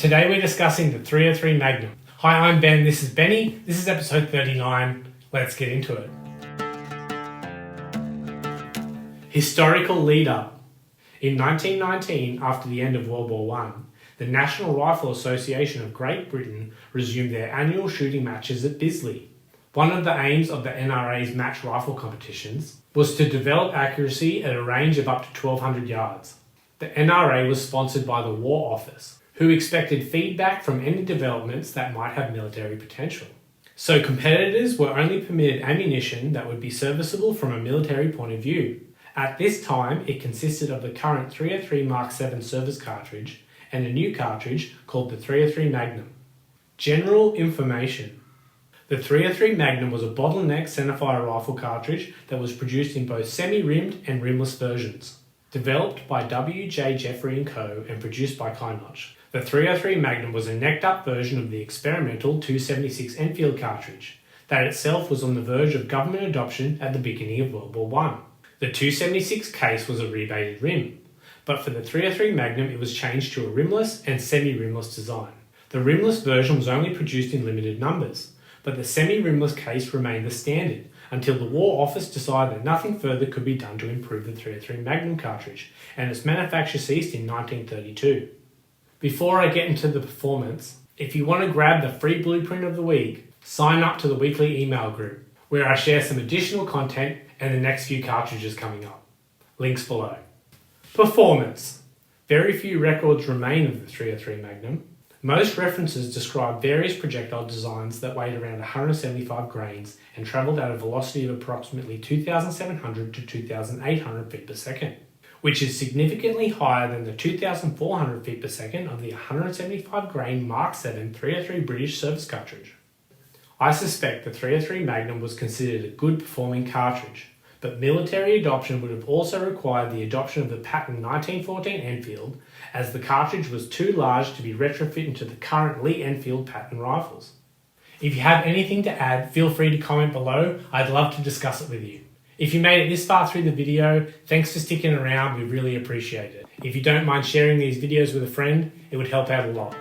Today we're discussing the 303 Magnum. Hi, I'm Ben, this is Benny, this is episode 39, let's get into it. Historical lead-up. In 1919, after the end of World War I, the National Rifle Association of Great Britain resumed their annual shooting matches at Bisley. One of the aims of the NRA's match rifle competitions was to develop accuracy at a range of up to 1,200 yards. The NRA was sponsored by the War Office, who expected feedback from any developments that might have military potential. So competitors were only permitted ammunition that would be serviceable from a military point of view. At this time, it consisted of the current 303 Mark VII service cartridge and a new cartridge called the 303 Magnum. General information. The 303 Magnum was a bottleneck centerfire rifle cartridge that was produced in both semi-rimmed and rimless versions. Developed by W.J. Jeffrey & Co. and produced by Kynoch, the 303 Magnum was a necked-up version of the experimental 276 Enfield cartridge that itself was on the verge of government adoption at the beginning of World War I. The 276 case was a rebated rim, but for the 303 Magnum it was changed to a rimless and semi-rimless design. The rimless version was only produced in limited numbers, but the semi-rimless case remained the standard until the War Office decided that nothing further could be done to improve the 303 Magnum cartridge, and its manufacture ceased in 1932. Before I get into the performance, if you want to grab the free blueprint of the week, sign up to the weekly email group, where I share some additional content and the next few cartridges coming up. Links below. Performance. Very few records remain of the 303 Magnum. Most references describe various projectile designs that weighed around 175 grains and travelled at a velocity of approximately 2,700 to 2,800 feet per second, which is significantly higher than the 2,400 feet per second of the 175 grain Mark VII 303 British service cartridge. I suspect the 303 Magnum was considered a good performing cartridge, but military adoption would have also required the adoption of the patent 1914 Enfield, as the cartridge was too large to be retrofitted into the current Lee Enfield patent rifles. If you have anything to add, feel free to comment below. I'd love to discuss it with you. If you made it this far through the video, thanks for sticking around, we really appreciate it. If you don't mind sharing these videos with a friend, it would help out a lot.